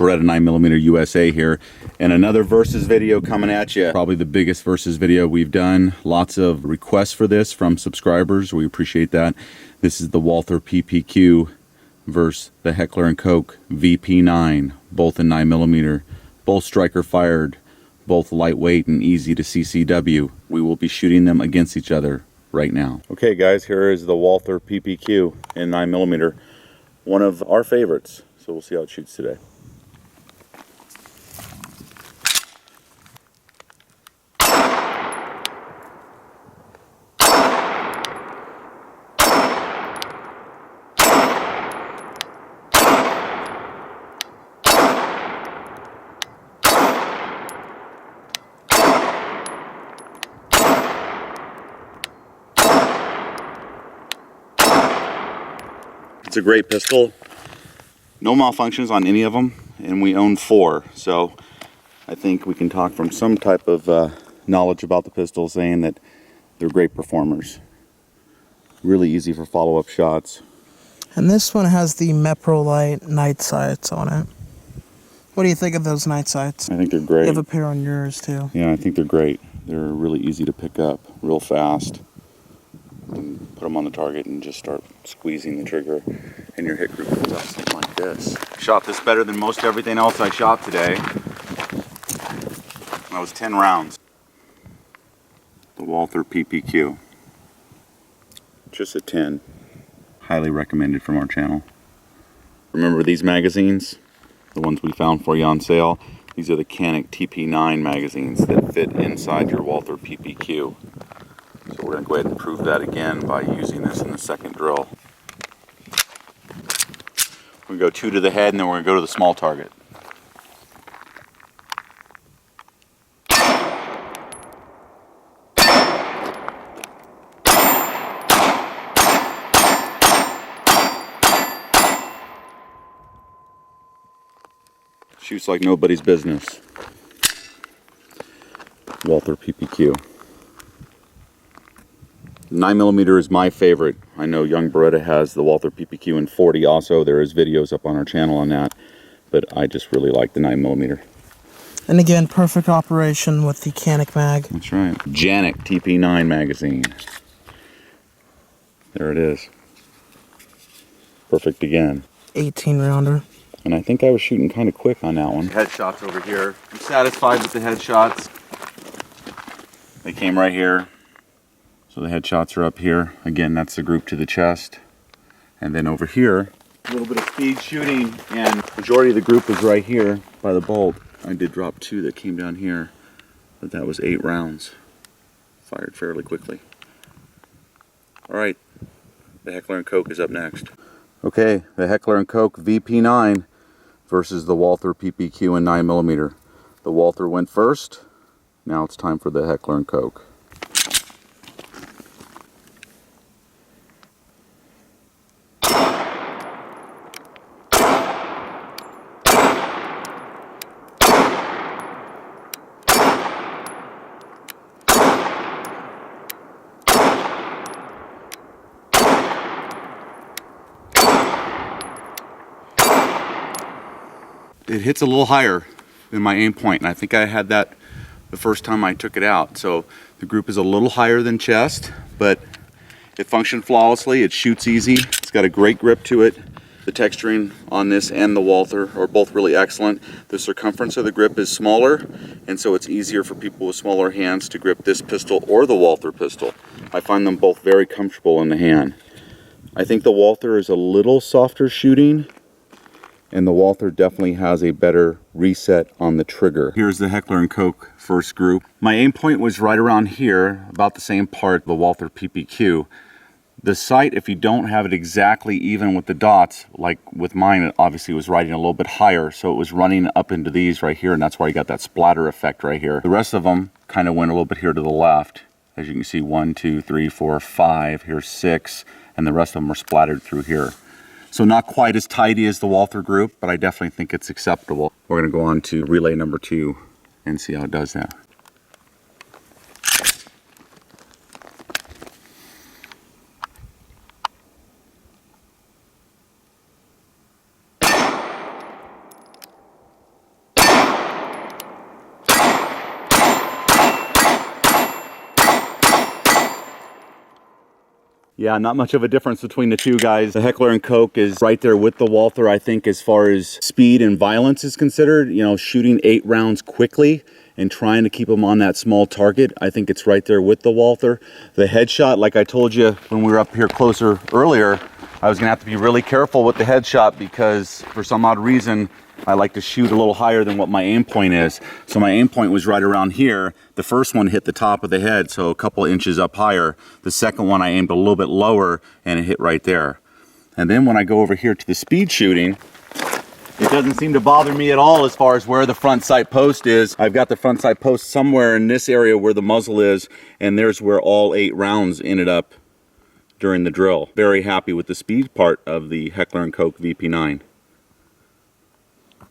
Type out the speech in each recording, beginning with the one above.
Beretta 9mm USA here, and another versus video coming at you. Probably the biggest versus video we've done. Lots of requests for this from subscribers. We appreciate that. This is the Walther PPQ versus the Heckler & Koch VP9, both in 9mm, both striker fired, both lightweight and easy to CCW. We will be shooting them against each other right now. Okay guys, here is the Walther PPQ in 9mm, one of our favorites. So we'll see how it shoots today. It's a great pistol. No malfunctions on any of them, and we own 4. So I think we can talk from some type of knowledge about the pistol, saying that they're great performers. Really easy for follow-up shots. And this one has the Meprolite night sights on it. What do you think of those night sights? I think they're great. You have a pair on yours too. Yeah, I think they're great. They're really easy to pick up, real fast. And put them on the target and just start squeezing the trigger, and your hit group comes up something like this. Shot this better than most everything else I shot today. That was 10 rounds. The Walther PPQ. Just a 10. Highly recommended from our channel. Remember these magazines? The ones we found for you on sale? These are the Canik TP9 magazines that fit inside your Walther PPQ. So we're going to go ahead and prove that again by using this in the second drill. We're going to go 2 to the head, and then we're going to go to the small target. Shoots like nobody's business. Walther PPQ. 9mm is my favorite. I know young Beretta has the Walther PPQ in 40 also. There is videos up on our channel on that, but I just really like the 9mm. And again, perfect operation with the Canik mag. That's right. Canik TP9 magazine. There it is. Perfect again. 18 rounder. And I think I was shooting kind of quick on that one. Headshots over here. I'm satisfied with the headshots. They came right here. So the headshots are up here. Again, that's the group to the chest. And then over here, a little bit of speed shooting, and majority of the group was right here by the bolt. I did drop 2 that came down here, but that was 8 rounds. Fired fairly quickly. All right, the Heckler & Koch is up next. Okay, the Heckler & Koch VP9 versus the Walther PPQ in 9mm. The Walther went first. Now it's time for the Heckler & Koch. It hits a little higher than my aim point, and I think I had that the first time I took it out. So the group is a little higher than chest, but it functioned flawlessly. It shoots easy. It's got a great grip to it. The texturing on this and the Walther are both really excellent. The circumference of the grip is smaller, and so it's easier for people with smaller hands to grip this pistol or the Walther pistol. I find them both very comfortable in the hand. I think the Walther is a little softer shooting, and the Walther definitely has a better reset on the trigger. Here's the Heckler & Koch first group. My aim point was right around here, about the same part, the Walther PPQ. The sight, if you don't have it exactly even with the dots, like with mine, it obviously was riding a little bit higher, so it was running up into these right here, and that's why you got that splatter effect right here. The rest of them kind of went a little bit here to the left. As you can see, 1, 2, 3, 4, 5, here's 6, and the rest of them are splattered through here. So not quite as tidy as the Walther group, but I definitely think it's acceptable. We're going to go on to relay number 2 and see how it does now. Yeah, not much of a difference between the two guys. The Heckler & Koch is right there with the Walther, I think, as far as speed and violence is considered. You know, shooting 8 rounds quickly and trying to keep them on that small target. I think it's right there with the Walther. The headshot, like I told you when we were up here closer earlier, I was gonna have to be really careful with the headshot because for some odd reason, I like to shoot a little higher than what my aim point is. So my aim point was right around here. The first one hit the top of the head, so a couple inches up higher. The second one I aimed a little bit lower and it hit right there. And then when I go over here to the speed shooting, it doesn't seem to bother me at all as far as where the front sight post is. I've got the front sight post somewhere in this area where the muzzle is, and there's where all 8 rounds ended up during the drill. Very happy with the speed part of the Heckler & Koch VP9.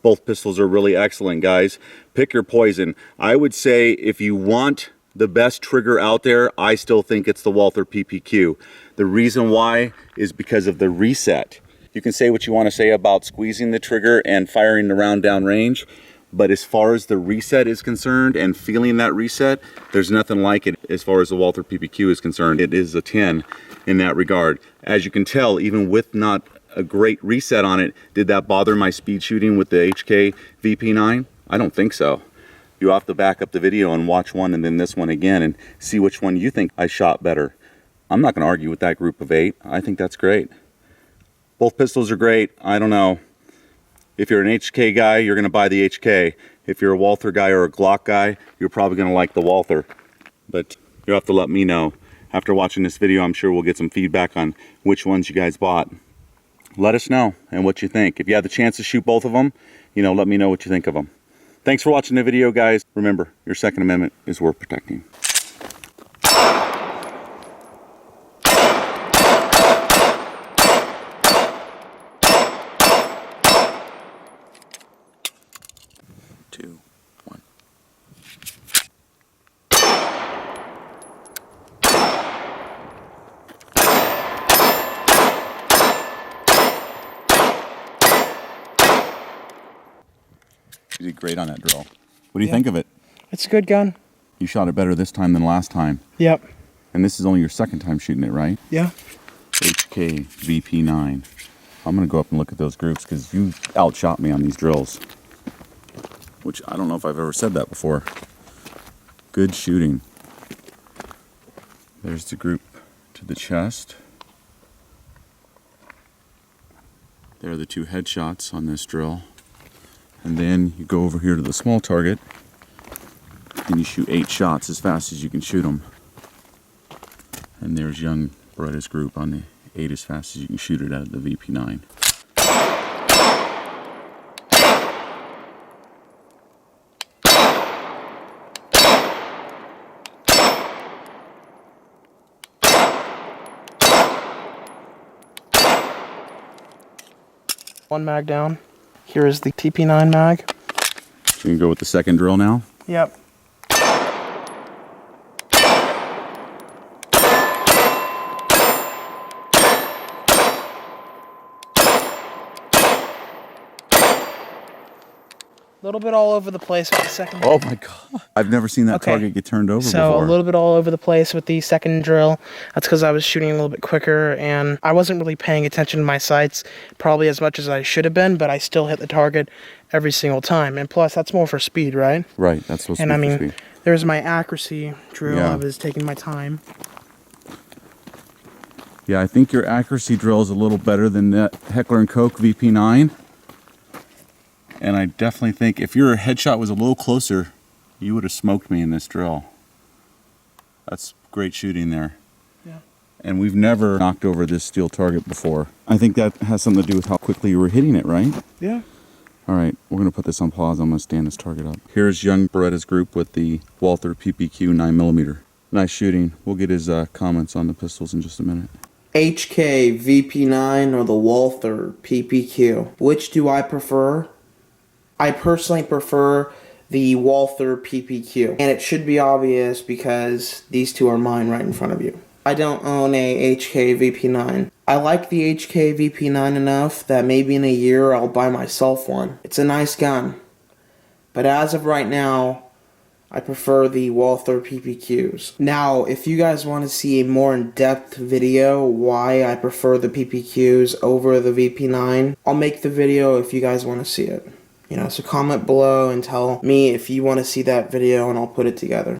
Both pistols are really excellent, guys. Pick your poison. I would say if you want the best trigger out there, I still think it's the Walther PPQ. The reason why is because of the reset. You can say what you want to say about squeezing the trigger and firing the round downrange, but as far as the reset is concerned and feeling that reset, there's nothing like it as far as the Walther PPQ is concerned. It is a 10 in that regard. As you can tell, even with not a great reset on it, did that bother my speed shooting with the H&K VP9? I don't think so. You have to back up the video and watch one and then this one again and see which one you think I shot better. I'm not going to argue with that group of 8. I think that's great. Both pistols are great. I don't know. If you're an H&K guy, you're going to buy the H&K. If you're a Walther guy or a Glock guy, you're probably going to like the Walther. But you'll have to let me know. After watching this video, I'm sure we'll get some feedback on which ones you guys bought. Let us know and what you think. If you have the chance to shoot both of them, you know, let me know what you think of them. Thanks for watching the video, guys. Remember, your Second Amendment is worth protecting. Two, one. You did great on that drill. What do you think of it? It's a good gun. You shot it better this time than last time. Yep. And this is only your second time shooting it, right? Yeah. H&K VP9. I'm going to go up and look at those groups because you outshot me on these drills. Which I don't know if I've ever said that before. Good shooting. There's the group to the chest. There are the 2 headshots on this drill. And then you go over here to the small target and you shoot 8 shots as fast as you can shoot them. And there's young Beretta's group on the 8 as fast as you can shoot it out of the VP9. One mag down. Here is the TP9 mag. So you can go with the second drill now. Yep. A little bit all over the place with the second. Oh my God. I've never seen that target get turned over so before. A little bit all over the place with the second drill. That's because I was shooting a little bit quicker and I wasn't really paying attention to my sights probably as much as I should have been, but I still hit the target every single time. And plus, that's more for speed, right? Right, that's supposed to be for speed. speed. There's my accuracy drill. Yeah. I was taking my time. Yeah, I think your accuracy drill is a little better than that Heckler & Koch VP9. And I definitely think if your headshot was a little closer, you would have smoked me in this drill. That's great shooting there. Yeah. And we've never knocked over this steel target before. I think that has something to do with how quickly you were hitting it, right? Yeah. All right, we're going to put this on pause. I'm going to stand this target up. Here's young Beretta's group with the Walther PPQ 9mm. Nice shooting. We'll get his comments on the pistols in just a minute. H&K VP9 or the Walther PPQ. Which do I prefer? I personally prefer the Walther PPQ. And it should be obvious because these two are mine right in front of you. I don't own a H&K VP9. I like the H&K VP9 enough that maybe in a year I'll buy myself one. It's a nice gun. But as of right now, I prefer the Walther PPQs. Now, if you guys want to see a more in-depth video why I prefer the PPQs over the VP9, I'll make the video if you guys want to see it. So comment below and tell me if you want to see that video and I'll put it together.